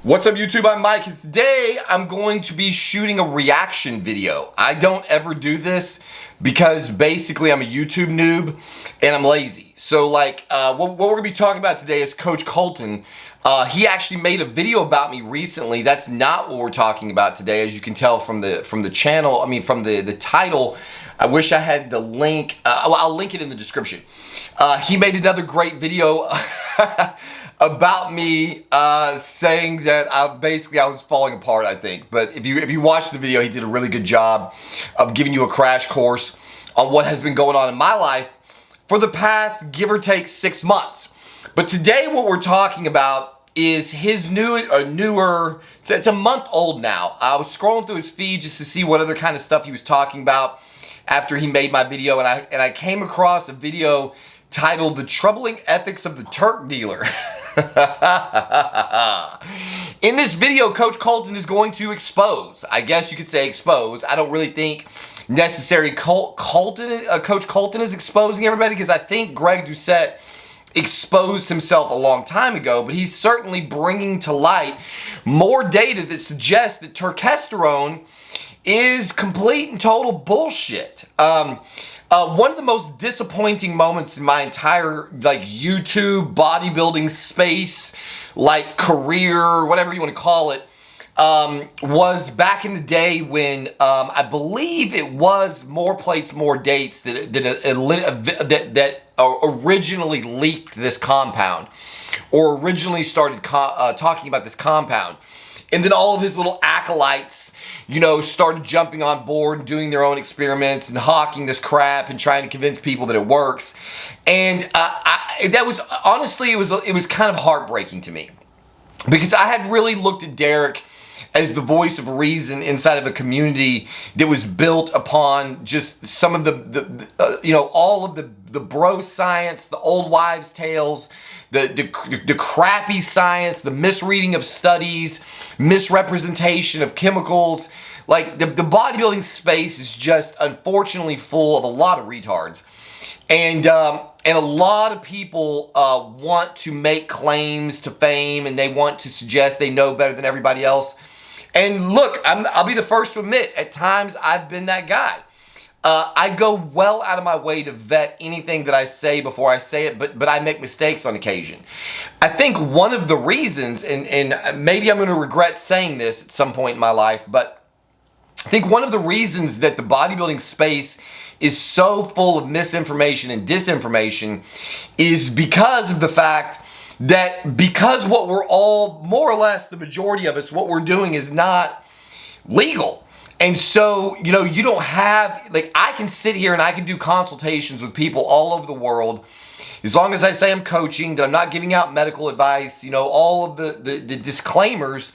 What's up YouTube, I'm Mike, and today I'm going to be shooting a reaction video. I don't ever do this because basically I'm a YouTube noob and I'm lazy. So what we're going to be talking about today is Coach Colton. He actually made a video about me recently. That's not what we're talking about today, as you can tell from the channel, from the title. I wish I had the link. I'll link it in the description. He made another great video about me saying that I was falling apart, I think. But if you watch the video, he did a really good job of giving you a crash course on what has been going on in my life for the past, give or take, 6 months. But today what we're talking about is his newer, it's a month old now. I was scrolling through his feed just to see what other kind of stuff he was talking about after he made my video, and I came across a video titled "The Troubling Ethics of the Turk Dealer." In this video, Coach Colton is going to expose, I guess you could say expose. I don't really think necessarily Coach Colton is exposing everybody, because I think Greg Doucette exposed himself a long time ago, but he's certainly bringing to light more data that suggests that Turkesterone is complete and total bullshit. One of the most disappointing moments in my entire YouTube bodybuilding space, career, whatever you want to call it, was back in the day when I believe it was More Plates, More Dates that originally leaked this compound, or originally started talking about this compound. And then all of his little acolytes, started jumping on board and doing their own experiments and hawking this crap and trying to convince people that it works. And that was, honestly, it was kind of heartbreaking to me, because I had really looked at Derek as the voice of reason inside of a community that was built upon just some of all of the bro science, the old wives' tales, the crappy science, the misreading of studies, misrepresentation of chemicals. The bodybuilding space is just unfortunately full of a lot of retards. And a lot of people want to make claims to fame, and they want to suggest they know better than everybody else. And look, I'll be the first to admit, at times I've been that guy. I go well out of my way to vet anything that I say before I say it, but I make mistakes on occasion. I think one of the reasons, and maybe I'm going to regret saying this at some point in my life, but I think one of the reasons that the bodybuilding space is so full of misinformation and disinformation is because of the fact that because what we're all, more or less the majority of us, what we're doing is not legal. And so, you don't have, I can sit here and I can do consultations with people all over the world, as long as I say I'm coaching, that I'm not giving out medical advice, all of the disclaimers.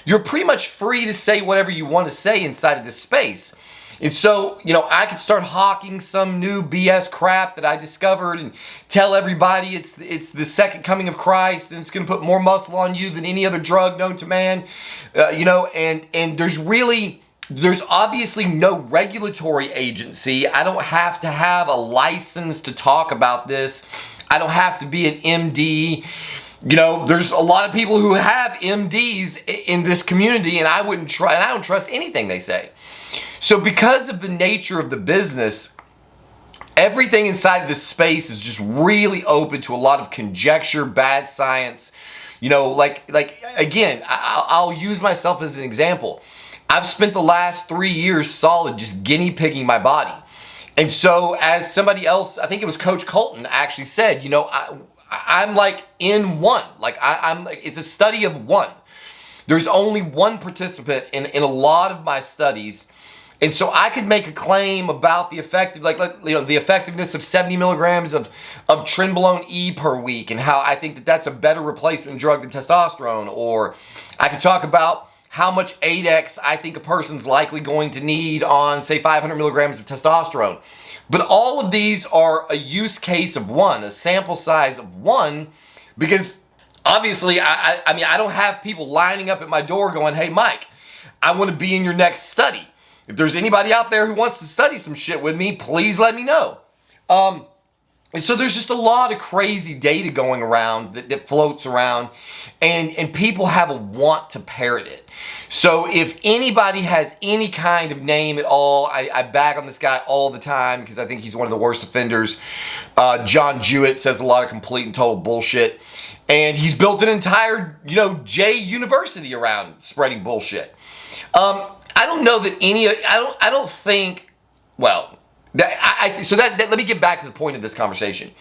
You're pretty much free to say whatever you want to say inside of this space. And so, I could start hawking some new BS crap that I discovered and tell everybody it's the second coming of Christ, and it's going to put more muscle on you than any other drug known to man, and there's obviously no regulatory agency. I don't have to have a license to talk about this. I don't have to be an MD. There's a lot of people who have MDs in this community, and I don't trust anything they say. So because of the nature of the business, everything inside of this space is just really open to a lot of conjecture, bad science. Again, I'll use myself as an example. I've spent the last 3 years solid just guinea pigging my body. And so as somebody else, I think it was Coach Colton, actually said, I'm in one. It's a study of one. There's only one participant in a lot of my studies. And so I could make a claim about the the effectiveness of 70 milligrams of Trenbolone E per week, and how I think that's a better replacement drug than testosterone. Or I could talk about how much 8X I think a person's likely going to need on, say, 500 milligrams of testosterone. But all of these are a use case of one, a sample size of one, because obviously, I don't have people lining up at my door going, "Hey, Mike, I want to be in your next study. If there's anybody out there who wants to study some shit with me, please let me know." And so there's just a lot of crazy data going around that floats around, and people have a want to parrot it. So if anybody has any kind of name at all, I bag on this guy all the time because I think he's one of the worst offenders. John Jewett says a lot of complete and total bullshit. And he's built an entire, J university around spreading bullshit. I don't know that I don't think, well, let me get back to the point of this conversation.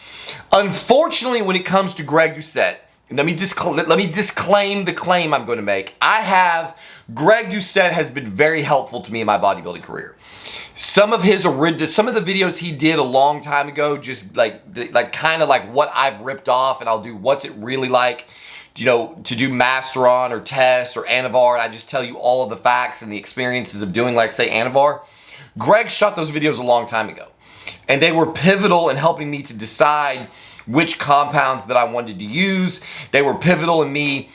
Unfortunately, when it comes to Greg Doucette, let me disclaim the claim I'm going to make. Greg Doucette has been very helpful to me in my bodybuilding career. Some of the videos he did a long time ago, just kind of like what I've ripped off, and I'll do what's it really like, to do Masteron or Test or Anavar, and I just tell you all of the facts and the experiences of doing, like, say, Anavar. Greg shot those videos a long time ago, and they were pivotal in helping me to decide which compounds that I wanted to use. They were pivotal in me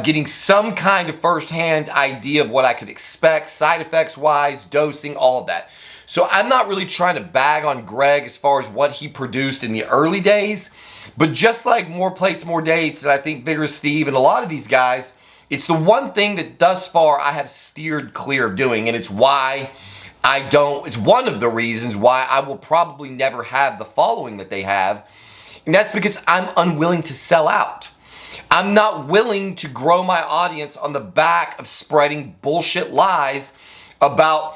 getting some kind of firsthand idea of what I could expect, side effects wise, dosing, all of that. So I'm not really trying to bag on Greg as far as what he produced in the early days, but just like More Plates, More Dates, and I think Vigorous Steve and a lot of these guys, it's the one thing that thus far I have steered clear of doing, and it's why it's one of the reasons why I will probably never have the following that they have, and that's because I'm unwilling to sell out. I'm not willing to grow my audience on the back of spreading bullshit lies about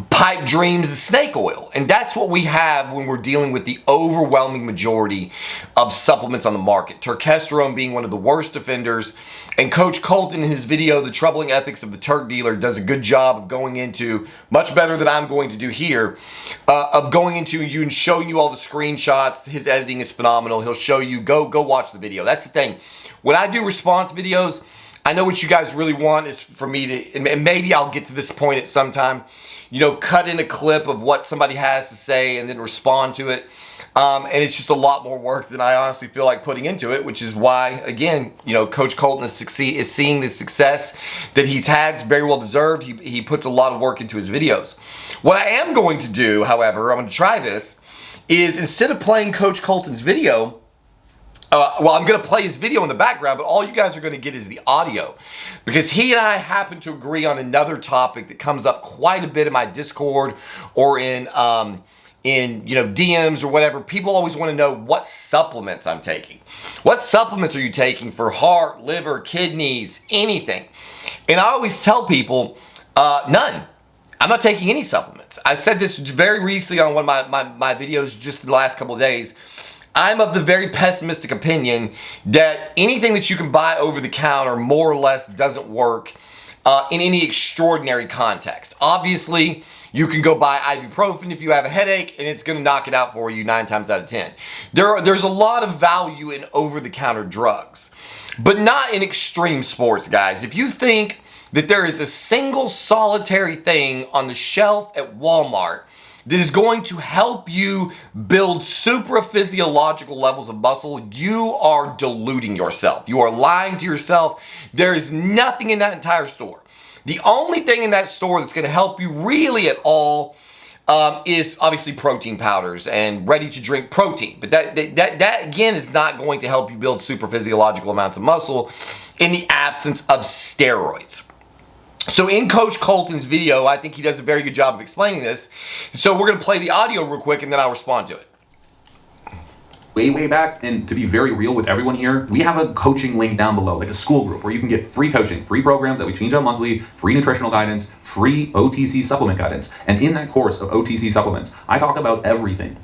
pipe dreams and snake oil. And that's what we have when we're dealing with the overwhelming majority of supplements on the market. Turkesterone being one of the worst offenders. And Coach Colton in his video, The Troubling Ethics of the Turk Dealer, does a good job of going into, much better than I'm going to do here, of going into you and showing you all the screenshots. His editing is phenomenal. He'll show you, go watch the video. That's the thing. When I do response videos, I know what you guys really want is for me to, and maybe I'll get to this point at some time, cut in a clip of what somebody has to say and then respond to it. And it's just a lot more work than I honestly feel like putting into it, which is why, again, Coach Colton is seeing the success that he's had. It's very well deserved. He puts a lot of work into his videos. What I am going to do, however, I'm going to try this, is instead of playing Coach Colton's video, I'm going to play his video in the background, but all you guys are going to get is the audio, because he and I happen to agree on another topic that comes up quite a bit in my Discord or in DMs or whatever. People always want to know what supplements I'm taking. What supplements are you taking for heart, liver, kidneys, anything? And I always tell people, none. I'm not taking any supplements. I said this very recently on one of my videos just the last couple of days. I'm of the very pessimistic opinion that anything that you can buy over the counter more or less doesn't work in any extraordinary context. Obviously, you can go buy ibuprofen if you have a headache, and it's going to knock it out for you 9 times out of 10. There's a lot of value in over-the-counter drugs, but not in extreme sports, guys. If you think that there is a single solitary thing on the shelf at Walmart that is going to help you build supraphysiological levels of muscle, you are deluding yourself. You are lying to yourself. There is nothing in that entire store. The only thing in that store that's going to help you really at all is obviously protein powders and ready-to-drink protein. But that again is not going to help you build supraphysiological amounts of muscle in the absence of steroids. So in Coach Colton's video, I think he does a very good job of explaining this. So we're going to play the audio real quick, and then I'll respond to it. Way back, and to be very real with everyone here, we have a coaching link down below, like a school group where you can get free coaching, free programs that we change out monthly, free nutritional guidance, free OTC supplement guidance. And in that course of OTC supplements, I talk about everything.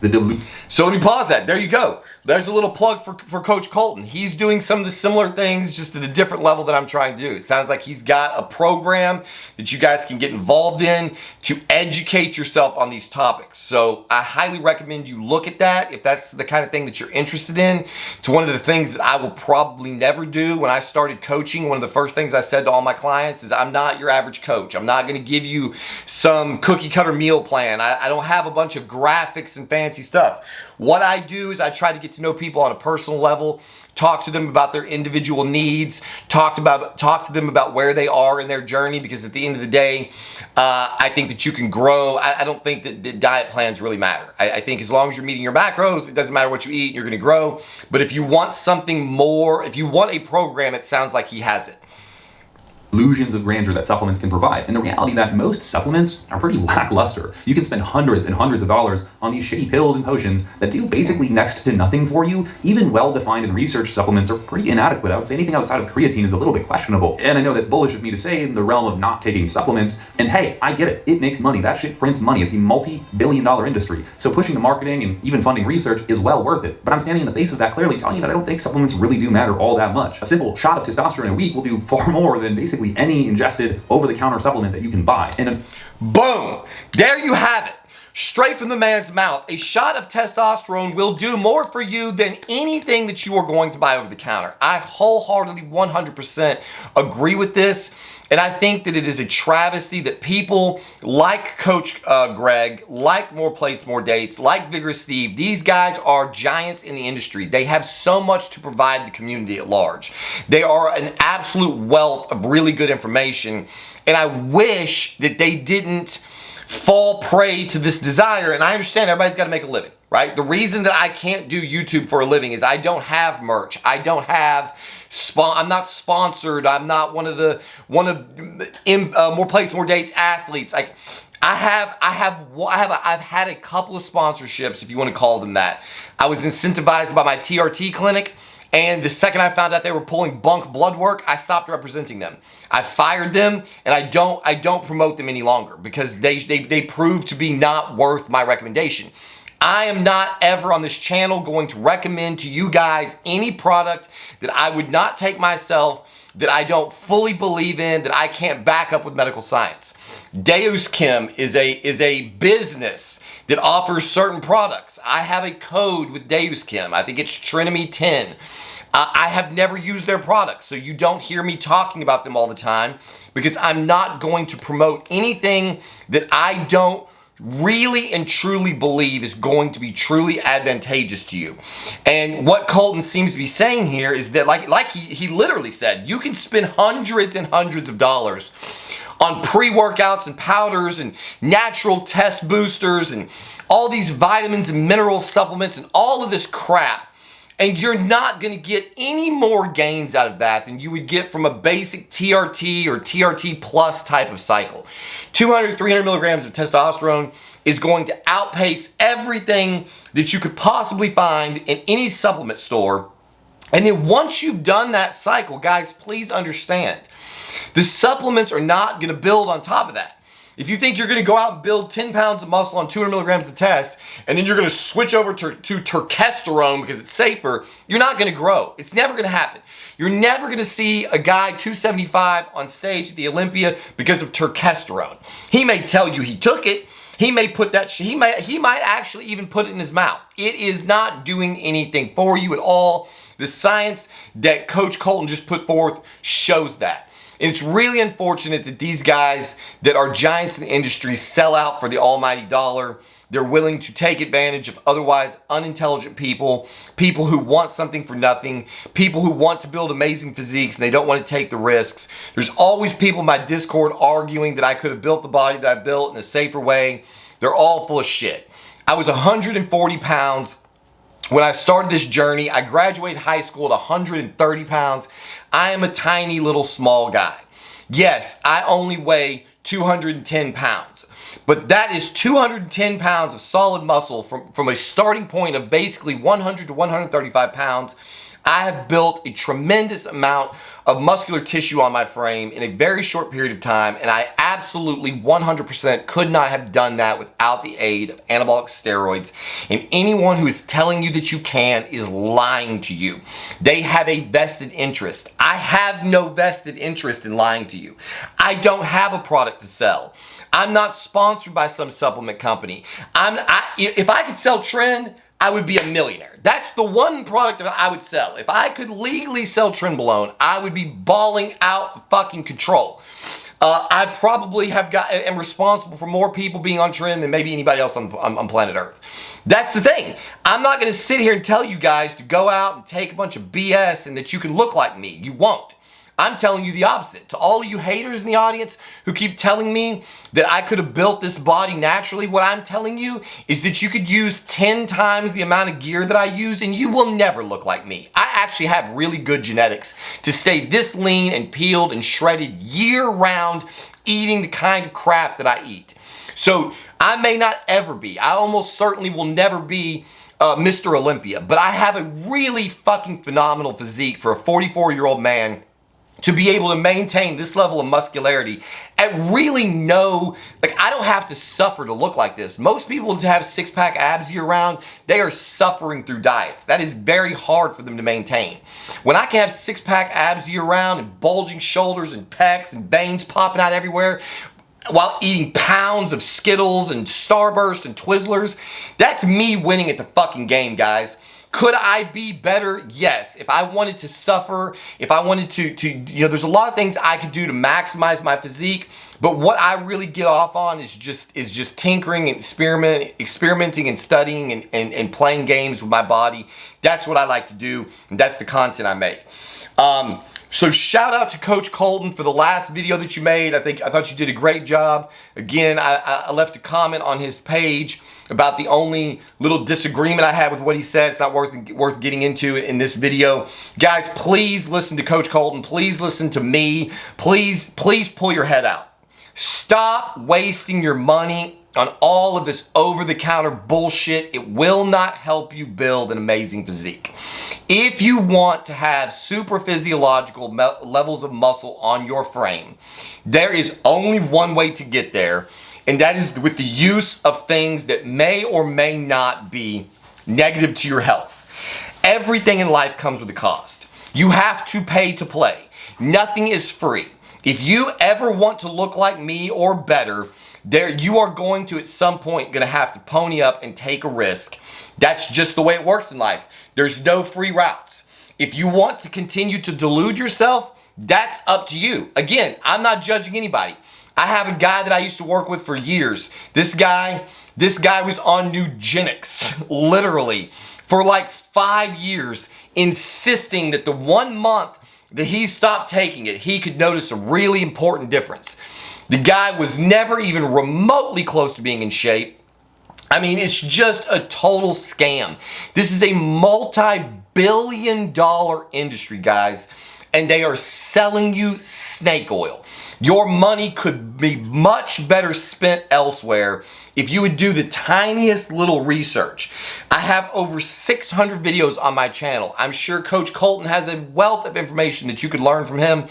So let me pause that. There you go. There's a little plug for Coach Colton. He's doing some of the similar things, just at a different level that I'm trying to do. It sounds like he's got a program that you guys can get involved in to educate yourself on these topics. So I highly recommend you look at that if that's the kind of thing that you're interested in. It's one of the things that I will probably never do. When I started coaching, one of the first things I said to all my clients is, I'm not your average coach. I'm not going to give you some cookie cutter meal plan. I don't have a bunch of graphics and fancy stuff. What I do is I try to get to know people on a personal level, talk to them about their individual needs, talk to them about where they are in their journey, because at the end of the day, I think that you can grow. I don't think that diet plans really matter. I think as long as you're meeting your macros, it doesn't matter what you eat, you're gonna grow. But if you want something more, if you want a program, it sounds like he has it. Illusions of grandeur that supplements can provide, and the reality that most supplements are pretty lackluster. You can spend hundreds and hundreds of dollars on these shitty pills and potions that do basically next to nothing for you. Even well-defined and researched supplements are pretty inadequate. I would say anything outside of creatine is a little bit questionable. And I know that's bullish of me to say in the realm of not taking supplements. And hey, I get it. It makes money. That shit prints money. It's a multi-billion-dollar industry. So pushing the marketing and even funding research is well worth it. But I'm standing in the face of that, clearly telling you that I don't think supplements really do matter all that much. A simple shot of testosterone a week will do far more than basically any ingested over-the-counter supplement that you can buy. And boom, there you have it. Straight from the man's mouth. A shot of testosterone will do more for you than anything that you are going to buy over the counter. I wholeheartedly 100% agree with this. And I think that it is a travesty that people like Coach Greg, like More Plates, More Dates, like Vigorous Steve, these guys are giants in the industry. They have so much to provide the community at large. They are an absolute wealth of really good information. And I wish that they didn't fall prey to this desire. And I understand everybody's got to make a living, right? The reason that I can't do YouTube for a living is I don't have merch. I don't have I'm not sponsored. I'm not one of More Plates, More Dates athletes. Like I've had a couple of sponsorships, if you want to call them that. I was incentivized by my TRT clinic, and the second I found out they were pulling Bunk blood work, I stopped representing them. I fired them, and I don't promote them any longer because they proved to be not worth my recommendation. I am not ever on this channel going to recommend to you guys any product that I would not take myself, that I don't fully believe in, that I can't back up with medical science. Deus Chem is a business that offers certain products. I have a code with Deus Chem. I think it's Trinity 10. I have never used their products, so you don't hear me talking about them all the time because I'm not going to promote anything that I don't really and truly believe is going to be truly advantageous to you. And what Colton seems to be saying here is that like he literally said, you can spend hundreds and hundreds of dollars on pre-workouts and powders and natural test boosters and all these vitamins and mineral supplements and all of this crap, and you're not going to get any more gains out of that than you would get from a basic TRT or TRT plus type of cycle. 200, 300 milligrams of testosterone is going to outpace everything that you could possibly find in any supplement store. And then once you've done that cycle, guys, please understand, the supplements are not going to build on top of that. If you think you're going to go out and build 10 pounds of muscle on 200 milligrams of test, and then you're going to switch over to Turkesterone because it's safer, you're not going to grow. It's never going to happen. You're never going to see a guy 275 on stage at the Olympia because of Turkesterone. He may tell you he took it. He may put that, he might actually even put it in his mouth. It is not doing anything for you at all. The science that Coach Colton just put forth shows that. And it's really unfortunate that these guys that are giants in the industry sell out for the almighty dollar. They're willing to take advantage of otherwise unintelligent people, people who want something for nothing, people who want to build amazing physiques and they don't want to take the risks. There's always people in my Discord arguing that I could have built the body that I built in a safer way. They're all full of shit. I was 140 pounds when I started this journey. I graduated high school at 130 pounds. I am a tiny little small guy. Yes, I only weigh 210 pounds. But that is 210 pounds of solid muscle from a starting point of basically 100 to 135 pounds. I have built a tremendous amount of muscular tissue on my frame in a very short period of time, and I absolutely 100% could not have done that without the aid of anabolic steroids. And anyone who is telling you that you can is lying to you. They have a vested interest. I have no vested interest in lying to you. I don't have a product to sell. I'm not sponsored by some supplement company. If I could sell Tren, I would be a millionaire. That's the one product that I would sell. If I could legally sell Trenbolone, I would be balling out of fucking control. I probably am responsible for more people being on trend than maybe anybody else on planet Earth. That's the thing. I'm not going to sit here and tell you guys to go out and take a bunch of BS and that you can look like me. You won't. I'm telling you the opposite. To all of you haters in the audience who keep telling me that I could have built this body naturally, what I'm telling you is that you could use 10 times the amount of gear that I use and you will never look like me. I actually have really good genetics to stay this lean and peeled and shredded year round, eating the kind of crap that I eat. So I may not ever be, I almost certainly will never be Mr. Olympia, but I have a really fucking phenomenal physique for a 44-year-old man to be able to maintain this level of muscularity and really know, like, I don't have to suffer to look like this. Most people to have six-pack abs year-round, they are suffering through diets. That is very hard for them to maintain. When I can have six-pack abs year-round and bulging shoulders and pecs and veins popping out everywhere while eating pounds of Skittles and Starburst and Twizzlers, that's me winning at the fucking game, guys. Could I be better? Yes. If I wanted to suffer, if I wanted to, there's a lot of things I could do to maximize my physique, but what I really get off on is just tinkering and experimenting and studying and playing games with my body. That's what I like to do, and that's the content I make. So shout out to Coach Colton for the last video that you made. I thought you did a great job. Again, I left a comment on his page about the only little disagreement I had with what he said. It's not worth getting into in this video. Guys, please listen to Coach Colton. Please listen to me. Please pull your head out. Stop wasting your money on all of this over-the-counter bullshit. It will not help you build an amazing physique. If you want to have super physiological levels of muscle on your frame, there is only one way to get there, and that is with the use of things that may or may not be negative to your health. Everything in life comes with a cost. You have to pay to play. Nothing is free. If you ever want to look like me or better, you are going to, at some point, going to have to pony up and take a risk. That's just the way it works in life. There's no free routes. If you want to continue to delude yourself, that's up to you. Again, I'm not judging anybody. I have a guy that I used to work with for years. This guy was on Nugenics, literally, for like 5 years, insisting that the 1 month that he stopped taking it, he could notice a really important difference. The guy was never even remotely close to being in shape. I mean, it's just a total scam. This is a multi-billion-dollar industry, guys, and they are selling you snake oil. Your money could be much better spent elsewhere if you would do the tiniest little research. I have over 600 videos on my channel. I'm sure Coach Colton has a wealth of information that you could learn from him.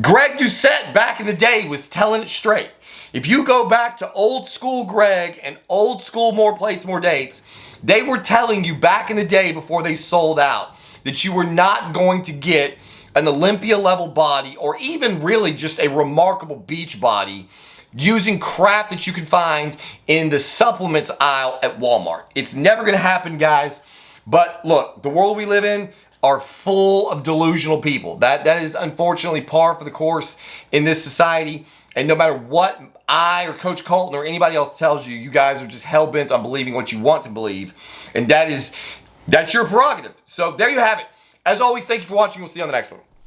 Greg Doucette back in the day was telling it straight. If you go back to old school Greg and old school More Plates, More Dates, they were telling you back in the day before they sold out that you were not going to get an Olympia level body or even really just a remarkable beach body using crap that you can find in the supplements aisle at Walmart. It's never going to happen, guys. But look, the world we live in are full of delusional people. That is unfortunately par for the course in this society. And no matter what I or Coach Colton or anybody else tells you, you guys are just hell-bent on believing what you want to believe. And that's your prerogative. So there you have it. As always, thank you for watching. We'll see you on the next one.